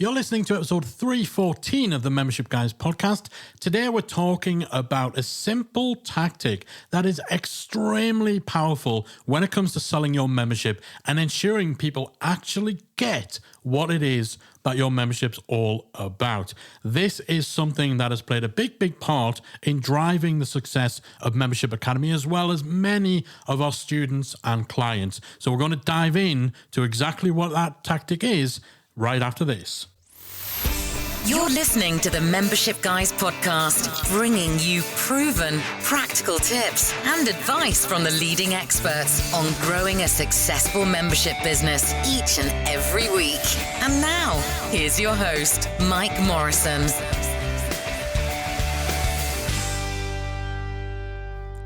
You're listening to episode 314 of the Membership Guys podcast. Today we're talking about a simple tactic that is extremely powerful when it comes to selling your membership and ensuring people actually get what it is that your membership's all about. This is something that has played a big part in driving the success of Membership Academy, as well as many of our students and clients. So we're going to dive in to exactly what that tactic is right after this. You're listening to the Membership Guys podcast, bringing you proven, practical tips and advice from the leading experts on growing a successful membership business each and every week. And now, here's your host, Mike Morrison.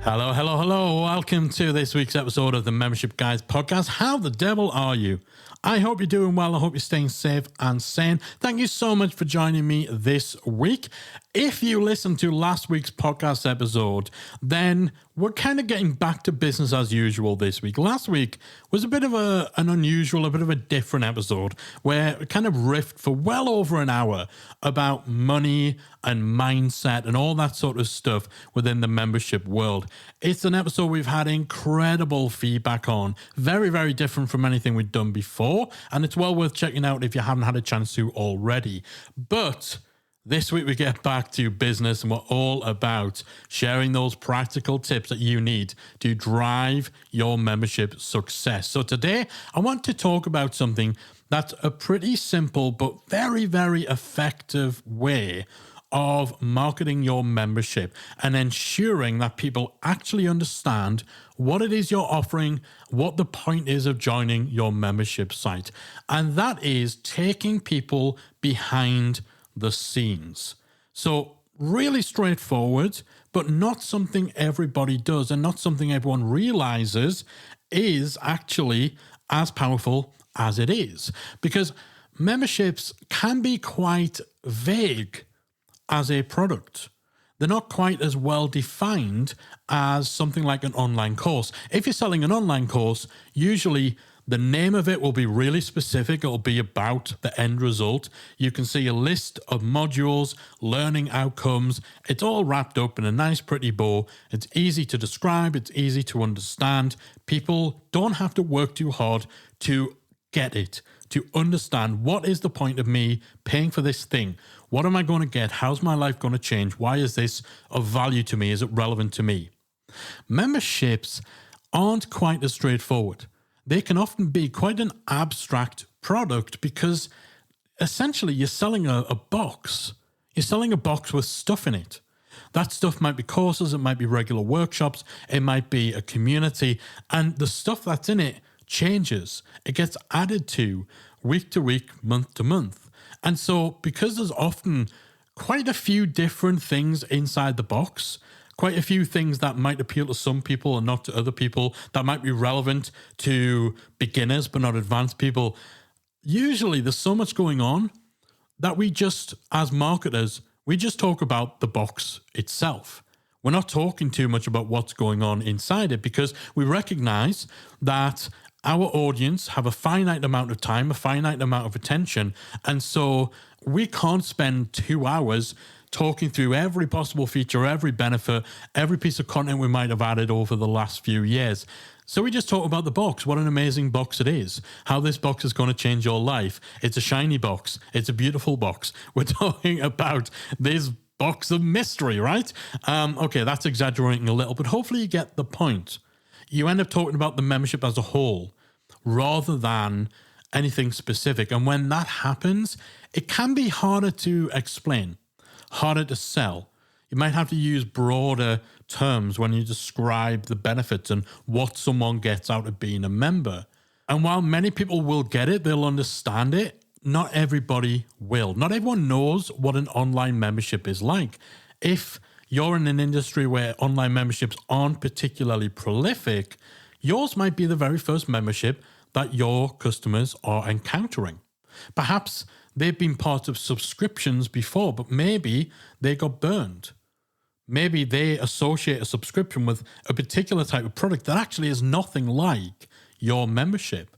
Hello. Welcome to this week's episode of the Membership Guys podcast. How the devil are you? I hope you're doing well. I hope you're staying safe and sane. Thank you so much for joining me this week. If you listened to last week's podcast episode, then we're kind of getting back to business as usual this week. Last week was a bit of an unusual, a bit of a different episode where we kind of riffed for well over an hour about money and mindset and all that sort of stuff within the membership world. It's an episode we've had incredible feedback on. Very, very different from anything we've done before. And it's well worth checking out if you haven't had a chance to already. But this week we get back to business and we're all about sharing those practical tips that you need to drive your membership success. So today I want to talk about something that's a pretty simple but very, very effective way of marketing your membership and ensuring that people actually understand what it is you're offering, what the point is of joining your membership site. And that is taking people behind the scenes. So really straightforward, but not something everybody does and not something everyone realizes is actually as powerful as it is. Because memberships can be quite vague as a product. They're not quite as well defined as something like an online course. If you're selling an online course, usually the name of it will be really specific. It'll be about the end result. You can see a list of modules, learning outcomes. It's all wrapped up in a nice, pretty bow. It's easy to describe. It's easy to understand. People don't have to work too hard to get it, to understand what is the point of me paying for this thing. What am I going to get? How's my life going to change? Why is this of value to me? Is it relevant to me? Memberships aren't quite as straightforward. They can often be quite an abstract product because essentially you're selling a box. You're selling a box with stuff in it. That stuff might be courses, it might be regular workshops, it might be a community, and the stuff that's in it changes. It gets added to week, month to month. And so because there's often quite a few different things inside the box, quite a few things that might appeal to some people and not to other people, that might be relevant to beginners but not advanced people. Usually there's so much going on that we just, as marketers, we just talk about the box itself. We're not talking too much about what's going on inside it because we recognize that our audience have a finite amount of time, a finite amount of attention. And so we can't spend 2 hours talking through every possible feature, every benefit, every piece of content we might have added over the last few years. So we just talk about the box, what an amazing box it is, how this box is going to change your life. It's a shiny box. It's a beautiful box. We're talking about this box of mystery, right? Okay, that's exaggerating a little, but hopefully you get the point. You end up talking about the membership as a whole rather than anything specific. And when that happens, it can be harder to explain, harder to sell. You might have to use broader terms when you describe the benefits and what someone gets out of being a member. And while many people will get it, they'll understand it, not everybody will. Not everyone knows what an online membership is like. If you're in an industry where online memberships aren't particularly prolific, yours might be the very first membership that your customers are encountering. Perhaps they've been part of subscriptions before, but maybe they got burned. Maybe they associate a subscription with a particular type of product that actually is nothing like your membership.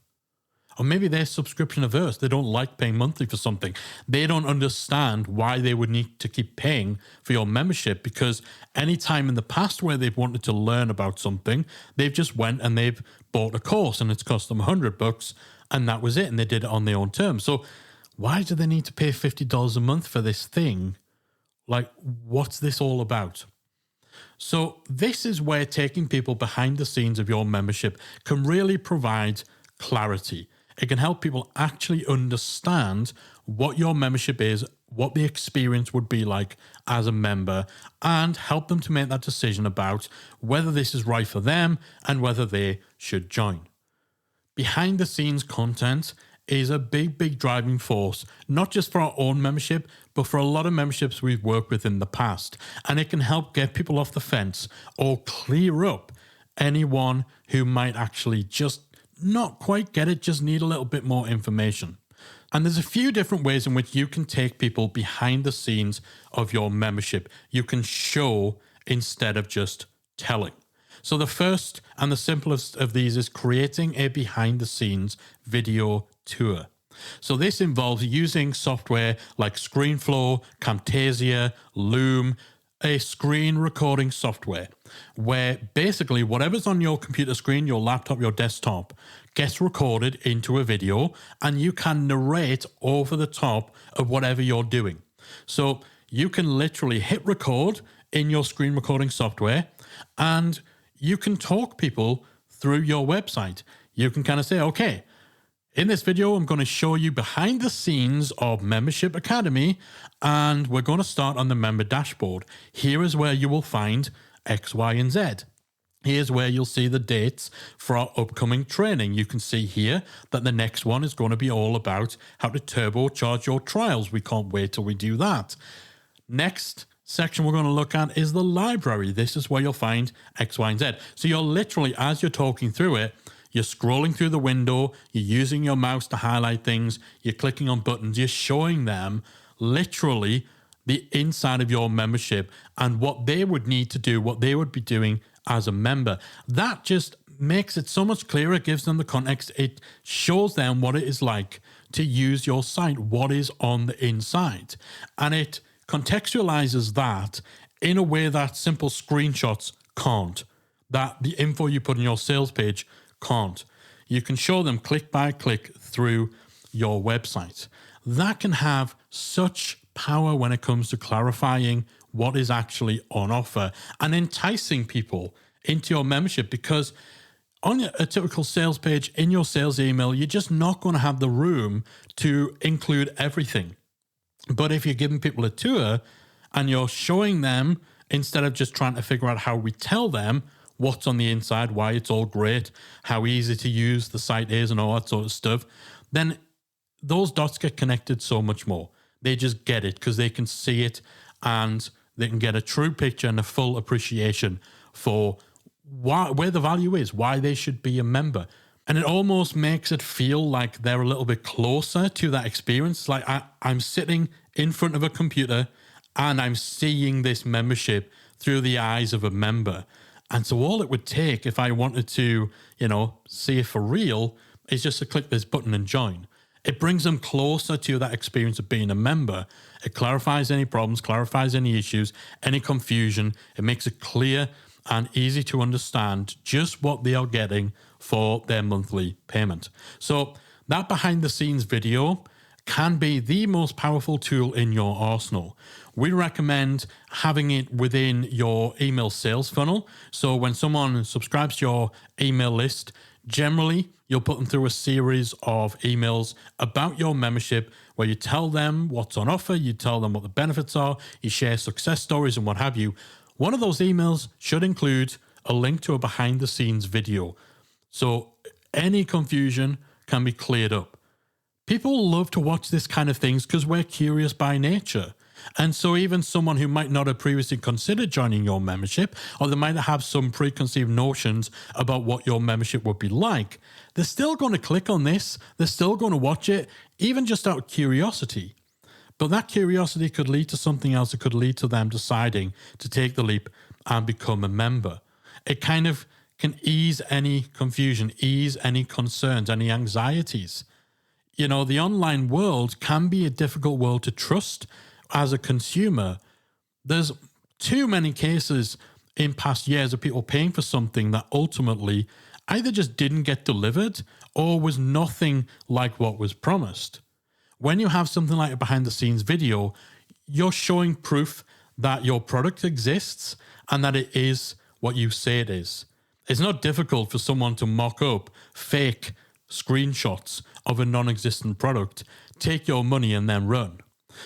Or maybe they're subscription averse. They don't like paying monthly for something. They don't understand why they would need to keep paying for your membership, because any time in the past where they've wanted to learn about something, they've just went and they've bought a course and it's cost them $100 and that was it. And they did it on their own terms. So why do they need to pay $50 a month for this thing? Like, what's this all about? So this is where taking people behind the scenes of your membership can really provide clarity. It can help people actually understand what your membership is, what the experience would be like as a member, and help them to make that decision about whether this is right for them and whether they should join. Behind the scenes content is a big driving force, not just for our own membership, but for a lot of memberships we've worked with in the past. And it can help get people off the fence or clear up anyone who might actually just not quite get it, just need a little bit more information. And there's a few different ways in which you can take people behind the scenes of your membership. You can show instead of just telling. So the first and the simplest of these is creating a behind the scenes video tour. So this involves using software like ScreenFlow, Camtasia, Loom, a screen recording software where basically whatever's on your computer screen, your laptop, your desktop gets recorded into a video and you can narrate over the top of whatever you're doing. So you can literally hit record in your screen recording software and you can talk people through your website. You can kind of say, okay, in this video, I'm going to show you behind the scenes of Membership Academy, and we're going to start on the member dashboard. Here is where you will find X, Y, and Z. Here's where you'll see the dates for our upcoming training. You can see here that the next one is going to be all about how to turbocharge your trials. We can't wait till we do that. Next section we're going to look at is the library. This is where you'll find X, Y, and Z. So you're literally, as you're talking through it, you're scrolling through the window, you're using your mouse to highlight things, you're clicking on buttons, you're showing them literally the inside of your membership and what they would need to do, what they would be doing as a member. That just makes it so much clearer, gives them the context. It shows them what it is like to use your site, what is on the inside. And it contextualizes that in a way that simple screenshots can't, that the info you put on your sales page can't. You can show them click by click through your website. That can have such power when it comes to clarifying what is actually on offer and enticing people into your membership, because on a typical sales page in your sales email, you're just not going to have the room to include everything. But if you're giving people a tour and you're showing them, instead of just trying to figure out how we tell them what's on the inside, why it's all great, how easy to use the site is and all that sort of stuff, then those dots get connected so much more. They just get it because they can see it and they can get a true picture and a full appreciation for where the value is, why they should be a member. And it almost makes it feel like they're a little bit closer to that experience. Like I'm sitting in front of a computer and I'm seeing this membership through the eyes of a member. And so all it would take if I wanted to, see it for real is just to click this button and join. It brings them closer to that experience of being a member. It clarifies any problems, clarifies any issues, any confusion. It makes it clear and easy to understand just what they are getting for their monthly payment. So that behind the scenes video can be the most powerful tool in your arsenal. We recommend having it within your email sales funnel. So when someone subscribes to your email list, generally you'll put them through a series of emails about your membership where you tell them what's on offer, you tell them what the benefits are, you share success stories and what have you. One of those emails should include a link to a behind the scenes video. So any confusion can be cleared up. People love to watch this kind of things because we're curious by nature. And so even someone who might not have previously considered joining your membership, or they might have some preconceived notions about what your membership would be like, they're still going to click on this. They're still going to watch it, even just out of curiosity. But that curiosity could lead to something else. It could lead to them deciding to take the leap and become a member. It kind of can ease any confusion, ease any concerns, any anxieties. You know, the online world can be a difficult world to trust as a consumer. There's too many cases in past years of people paying for something that ultimately either just didn't get delivered or was nothing like what was promised. When you have something like a behind the scenes video, you're showing proof that your product exists and that it is what you say it is. It's not difficult for someone to mock up fake screenshots of a non-existent product, take your money and then run.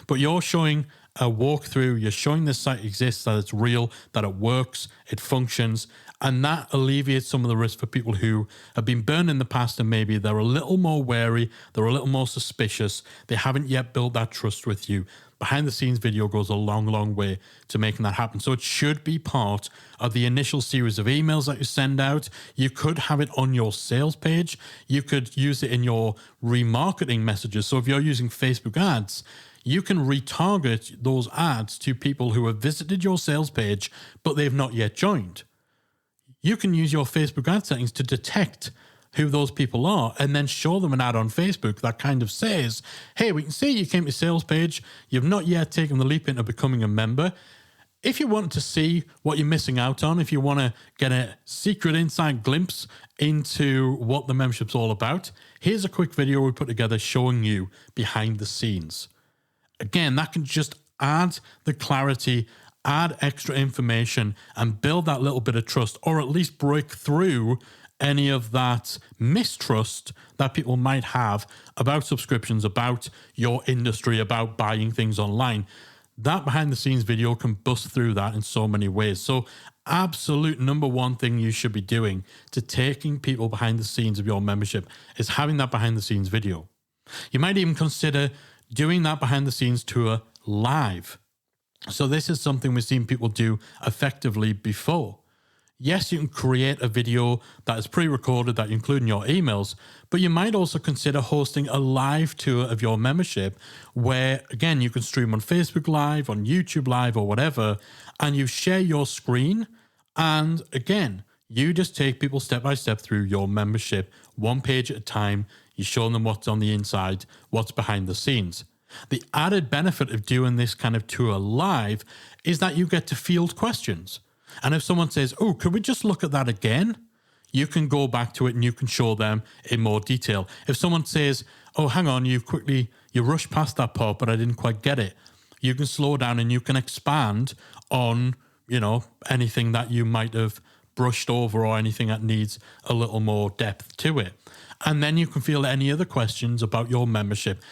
But you're showing a walkthrough, you're showing this site exists, that it's real, that it works, it functions, and that alleviates some of the risk for people who have been burned in the past and maybe they're a little more wary, they're a little more suspicious, they haven't yet built that trust with you. Behind the scenes video goes a long, long way to making that happen. So it should be part of the initial series of emails that you send out. You could have it on your sales page. You could use it in your remarketing messages. So if you're using Facebook ads, you can retarget those ads to people who have visited your sales page, but they've not yet joined. You can use your Facebook ad settings to detect who those people are and then show them an ad on Facebook that kind of says, hey, we can see you came to sales page. You've not yet taken the leap into becoming a member. If you want to see what you're missing out on, if you want to get a secret inside glimpse into what the membership's all about, here's a quick video we put together showing you behind the scenes. Again, that can just add the clarity, add extra information, and build that little bit of trust, or at least break through any of that mistrust that people might have about subscriptions, about your industry, about buying things online. That behind the scenes video can bust through that in so many ways. So absolute number one thing you should be doing to taking people behind the scenes of your membership is having that behind the scenes video. You might even consider doing that behind the scenes tour live. So this is something we've seen people do effectively before. Yes, you can create a video that is pre-recorded that you include in your emails, but you might also consider hosting a live tour of your membership where, again, you can stream on Facebook Live, on YouTube Live or whatever, and you share your screen. And again, you just take people step by step through your membership, one page at a time. You show them what's on the inside, what's behind the scenes. The added benefit of doing this kind of tour live is that you get to field questions. And if someone says, oh, could we just look at that again? You can go back to it and you can show them in more detail. If someone says, oh, hang on, you rushed past that part, but I didn't quite get it. You can slow down and you can expand on, anything that you might have brushed over or anything that needs a little more depth to it. And then you can field any other questions about your membership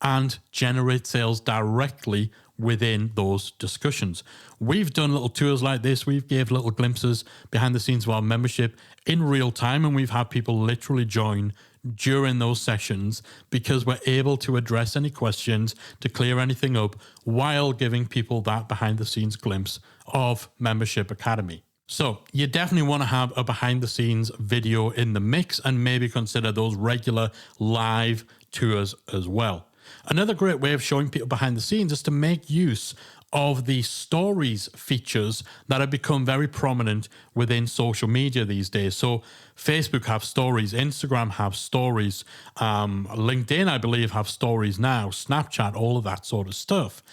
and generate sales directly within those discussions. We've done little tours like this. We've gave little glimpses behind the scenes of our membership in real time, and we've had people literally join during those sessions because we're able to address any questions, to clear anything up, while giving people that behind the scenes glimpse of Membership Academy. So you definitely want to have a behind the scenes video in the mix and maybe consider those regular live tours as well. Another great way of showing people behind the scenes is to make use of the stories features that have become very prominent within social media these days. So Facebook have stories, Instagram have stories, LinkedIn, I believe, have stories now, Snapchat, all of that sort of stuff.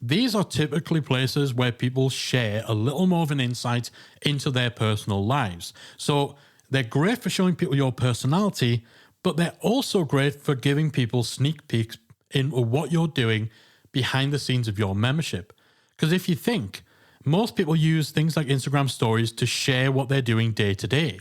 These are typically places where people share a little more of an insight into their personal lives. So they're great for showing people your personality, but they're also great for giving people sneak peeks in what you're doing behind the scenes of your membership. Because if you think, most people use things like Instagram stories to share what they're doing day to day.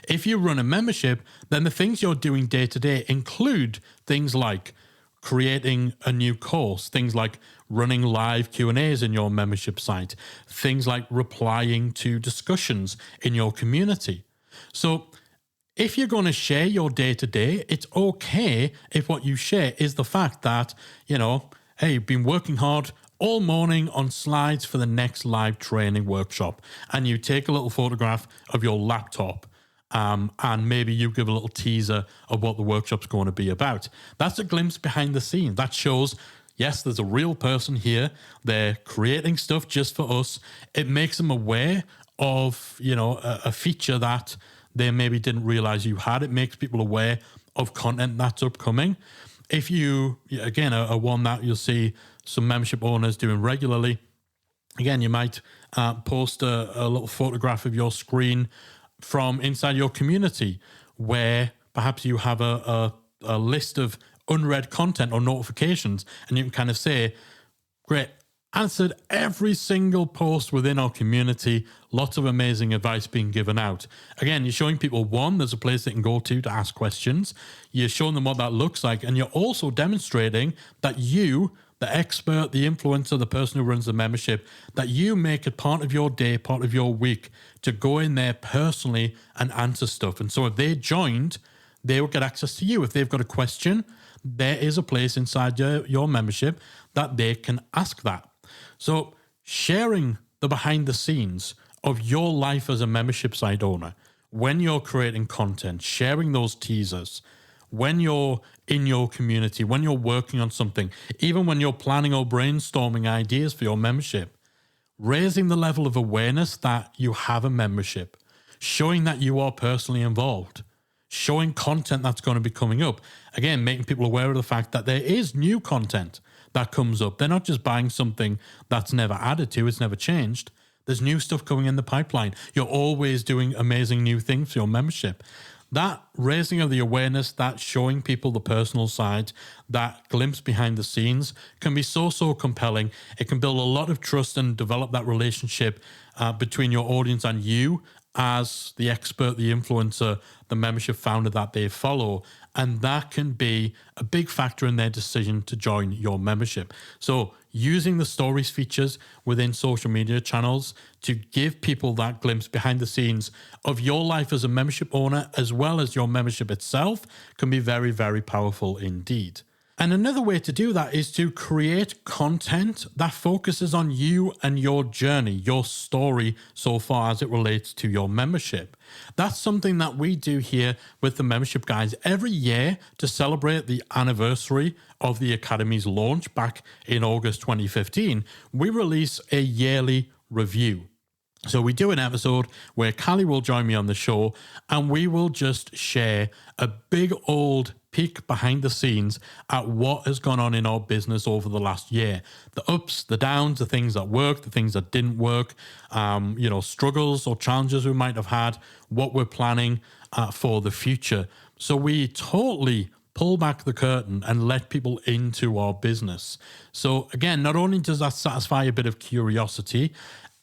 If you run a membership, then the things you're doing day to day include things like creating a new course, things like running live Q&As in your membership site, things like replying to discussions in your community. So if you're going to share your day-to-day, it's okay if what you share is the fact that, hey, you've been working hard all morning on slides for the next live training workshop, and you take a little photograph of your laptop, and maybe you give a little teaser of what the workshop's going to be about. That's a glimpse behind the scenes. That shows, yes, there's a real person here. They're creating stuff just for us. It makes them aware of, a feature that they maybe didn't realize you had. It makes people aware of content that's upcoming. If you, again, a one that you'll see some membership owners doing regularly, again, you might post a little photograph of your screen from inside your community where perhaps you have a list of unread content or notifications, and you can kind of say, great, answered every single post within our community, lots of amazing advice being given out. Again, you're showing people, one, there's a place they can go to ask questions. You're showing them what that looks like, and you're also demonstrating that you, the expert, the influencer, the person who runs the membership, that you make it part of your day, part of your week to go in there personally and answer stuff. And so if they joined, they will get access to you. If they've got a question, there is a place inside your membership that they can ask that. So sharing the behind the scenes of your life as a membership site owner, when you're creating content, sharing those teasers, when you're in your community, when you're working on something, even when you're planning or brainstorming ideas for your membership, raising the level of awareness that you have a membership, showing that you are personally involved, showing content that's going to be coming up. Again, making people aware of the fact that there is new content that comes up. They're not just buying something that's never added to, it's never changed. There's new stuff coming in the pipeline. You're always doing amazing new things for your membership. That raising of the awareness, that showing people the personal side, that glimpse behind the scenes can be so compelling. It can build a lot of trust and develop that relationship between your audience and you as the expert, the influencer, the membership founder that they follow. And that can be a big factor in their decision to join your membership. So using the stories features within social media channels to give people that glimpse behind the scenes of your life as a membership owner, as well as your membership itself, can be very, very powerful indeed. And another way to do that is to create content that focuses on you and your journey, your story so far as it relates to your membership. That's something that we do here with the Membership Guys every year to celebrate the anniversary of the Academy's launch back in August 2015. We release a yearly review. So we do an episode where Callie will join me on the show and we will just share a big old peek behind the scenes at what has gone on in our business over the last year. The ups, the downs, the things that worked, the things that didn't work, struggles or challenges we might have had, what we're planning for the future. So we totally pull back the curtain and let people into our business. So again, not only does that satisfy a bit of curiosity,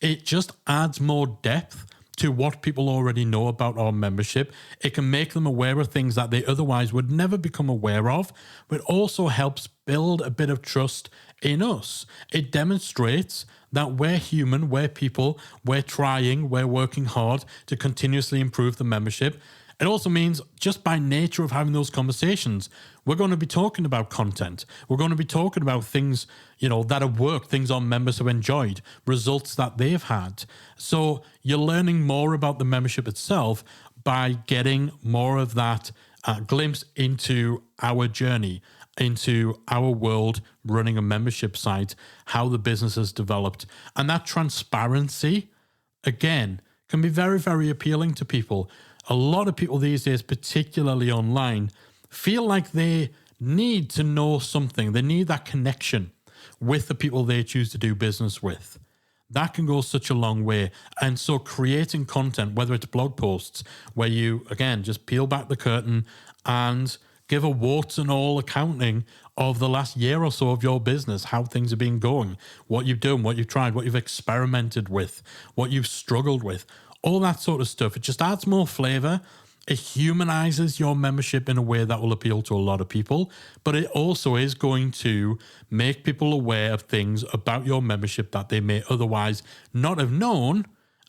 it just adds more depth to what people already know about our membership. It can make them aware of things that they otherwise would never become aware of, but also helps build a bit of trust in us. It demonstrates that we're human, we're people, we're trying, we're working hard to continuously improve the membership. It also means just by nature of having those conversations, we're going to be talking about content. We're going to be talking about things, that have worked, things our members have enjoyed, results that they've had. So you're learning more about the membership itself by getting more of that glimpse into our journey, into our world running a membership site, how the business has developed. And that transparency, again, can be very, very appealing to people. A lot of people these days, particularly online, feel like they need to know something. They need that connection with the people they choose to do business with. That can go such a long way. And so creating content, whether it's blog posts, where you, again, just peel back the curtain and give a warts and all accounting of the last year or so of your business, how things have been going, what you've done, what you've tried, what you've experimented with, what you've struggled with, all that sort of stuff. It just adds more flavor. It humanizes your membership in a way that will appeal to a lot of people, but it also is going to make people aware of things about your membership that they may otherwise not have known.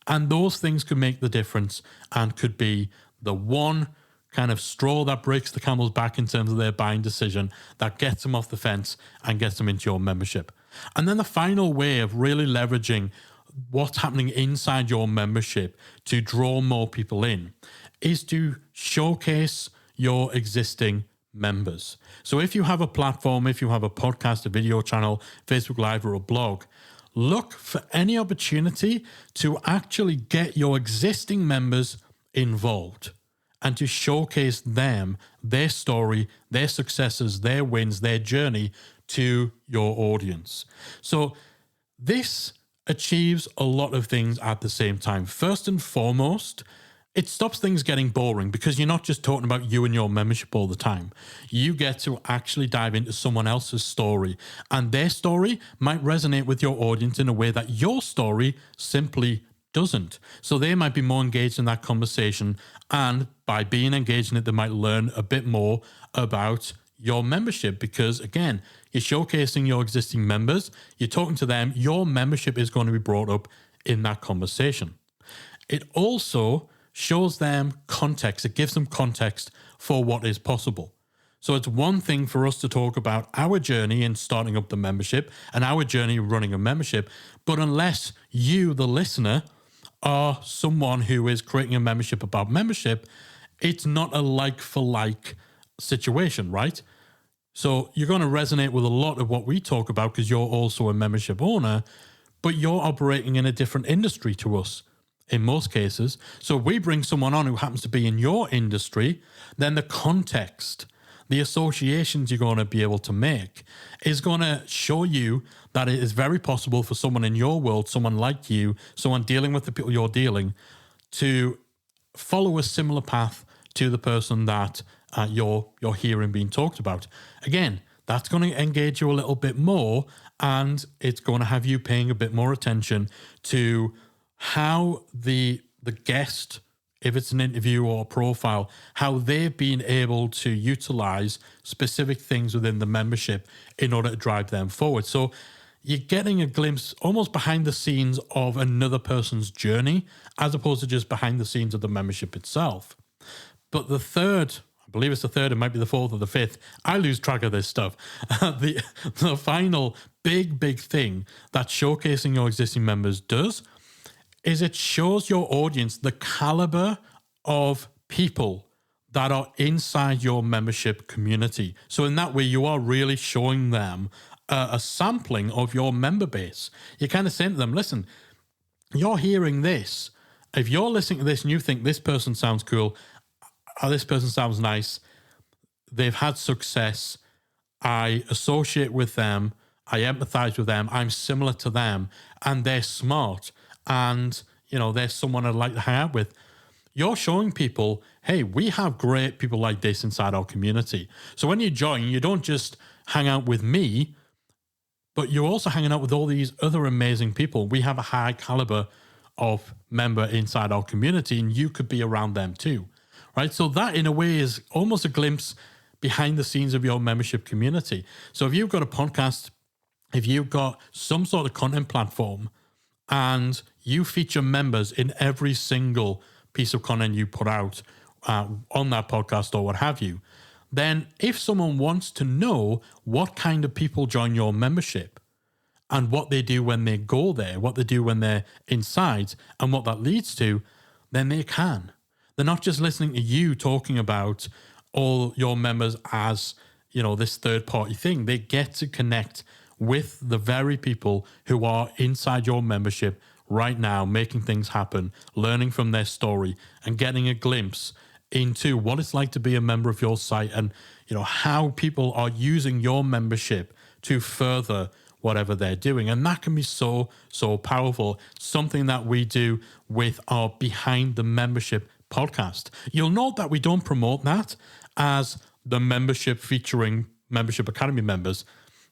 And those things could make the difference and could be the one kind of straw that breaks the camel's back in terms of their buying decision, that gets them off the fence and gets them into your membership. And then the final way of really leveraging what's happening inside your membership to draw more people in is to showcase your existing members. So if you have a platform, if you have a podcast, a video channel, Facebook Live, or a blog, look for any opportunity to actually get your existing members involved and to showcase them, their story, their successes, their wins, their journey to your audience. So this achieves a lot of things at the same time. First and foremost, it stops things getting boring because you're not just talking about you and your membership all the time. You get to actually dive into someone else's story, and their story might resonate with your audience in a way that your story simply doesn't. So they might be more engaged in that conversation, and by being engaged in it, they might learn a bit more about your membership because, again, you're showcasing your existing members, you're talking to them, your membership is going to be brought up in that conversation. It also shows them context. It gives them context for what is possible. So it's one thing for us to talk about our journey in starting up the membership and our journey running a membership, but unless you, the listener, are someone who is creating a membership about membership, it's not a like-for-like situation, right? So you're going to resonate with a lot of what we talk about because you're also a membership owner, but you're operating in a different industry to us in most cases. So if we bring someone on who happens to be in your industry, then the context, the associations you're going to be able to make is going to show you that it is very possible for someone in your world, someone like you, someone dealing with the people you're dealing, to follow a similar path to the person that you're hearing being talked about. Again, that's going to engage you a little bit more, and it's going to have you paying a bit more attention to how the guest, if it's an interview or a profile, how they've been able to utilize specific things within the membership in order to drive them forward. So you're getting a glimpse almost behind the scenes of another person's journey, as opposed to just behind the scenes of the membership itself. But the third, I believe it's the third, it might be the fourth or the fifth, I lose track of this stuff. The final big thing that showcasing your existing members does is it shows your audience the caliber of people that are inside your membership community. So in that way, you are really showing them a sampling of your member base. You're kind of saying to them, listen, you're hearing this. If you're listening to this and you think this person sounds cool, or this person sounds nice, they've had success, I associate with them, I empathize with them, I'm similar to them, and they're smart, and they're someone I'd like to hang out with. You're showing people, hey, we have great people like this inside our community. So when you join, you don't just hang out with me, but you're also hanging out with all these other amazing people. We have a high caliber of member inside our community, and you could be around them too, right? So that in a way is almost a glimpse behind the scenes of your membership community. So if you've got a podcast, if you've got some sort of content platform, and you feature members in every single piece of content you put out on that podcast or what have you, then if someone wants to know what kind of people join your membership and what they do when they go there, what they do when they're inside, and what that leads to, then they can. They're not just listening to you talking about all your members as, this third-party thing. They get to connect with the very people who are inside your membership right now, making things happen, learning from their story, and getting a glimpse into what it's like to be a member of your site, and how people are using your membership to further whatever they're doing. And that can be so powerful. Something that we do with our Behind the Membership podcast. You'll note that we don't promote that as the membership featuring Membership Academy members,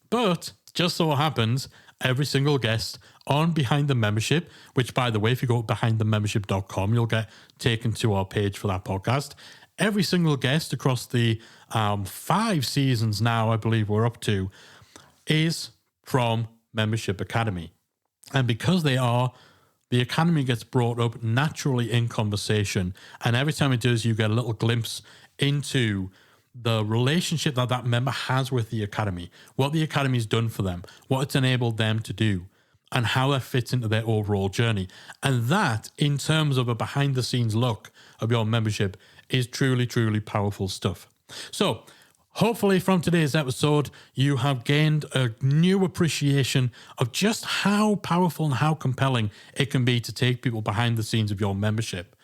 but just so happens every single guest on Behind the Membership, which, by the way, if you go to behindthemembership.com, you'll get taken to our page for that podcast. Every single guest across the 5 seasons now, I believe we're up to, is from Membership Academy. And because they are, the Academy gets brought up naturally in conversation. And every time it does, you get a little glimpse into the relationship that member has with the Academy, what the Academy's done for them, what it's enabled them to do, and how that fits into their overall journey. And that, in terms of a behind-the-scenes look of your membership, is truly, truly powerful stuff. So, hopefully from today's episode, you have gained a new appreciation of just how powerful and how compelling it can be to take people behind the scenes of your membership.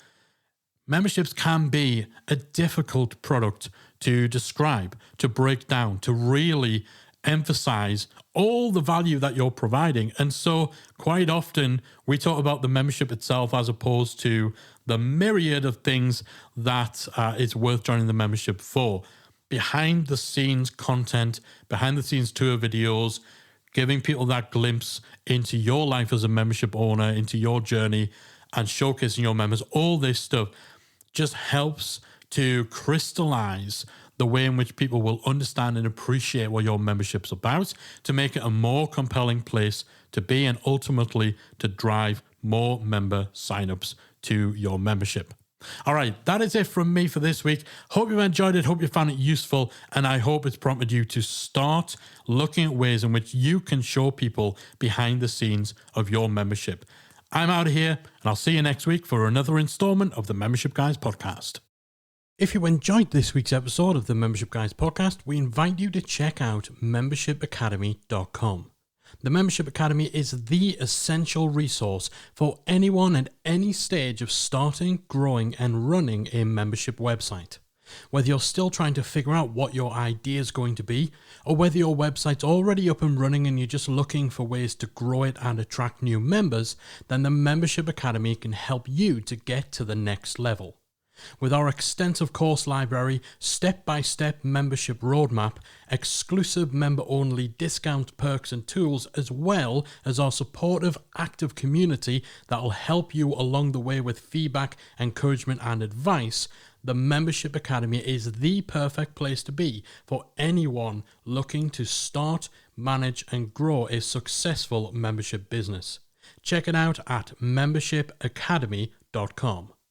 Memberships can be a difficult product to describe, to break down, to really emphasize all the value that you're providing. And so quite often we talk about the membership itself as opposed to the myriad of things that it's worth joining the membership for. Behind the scenes content, behind the scenes tour videos, giving people that glimpse into your life as a membership owner, into your journey, and showcasing your members, all this stuff just helps to crystallize the way in which people will understand and appreciate what your membership's about, to make it a more compelling place to be and ultimately to drive more member signups to your membership. All right, that is it from me for this week. Hope you enjoyed it, hope you found it useful, and I hope it's prompted you to start looking at ways in which you can show people behind the scenes of your membership. I'm out of here, and I'll see you next week for another installment of the Membership Guys podcast. If you enjoyed this week's episode of the Membership Guys podcast, we invite you to check out membershipacademy.com. The Membership Academy is the essential resource for anyone at any stage of starting, growing, and running a membership website. Whether you're still trying to figure out what your idea is going to be, or whether your website's already up and running and you're just looking for ways to grow it and attract new members, then the Membership Academy can help you to get to the next level. With our extensive course library, step-by-step membership roadmap, exclusive member-only discount perks and tools, as well as our supportive, active community that will help you along the way with feedback, encouragement, and advice, the Membership Academy is the perfect place to be for anyone looking to start, manage, and grow a successful membership business. Check it out at membershipacademy.com.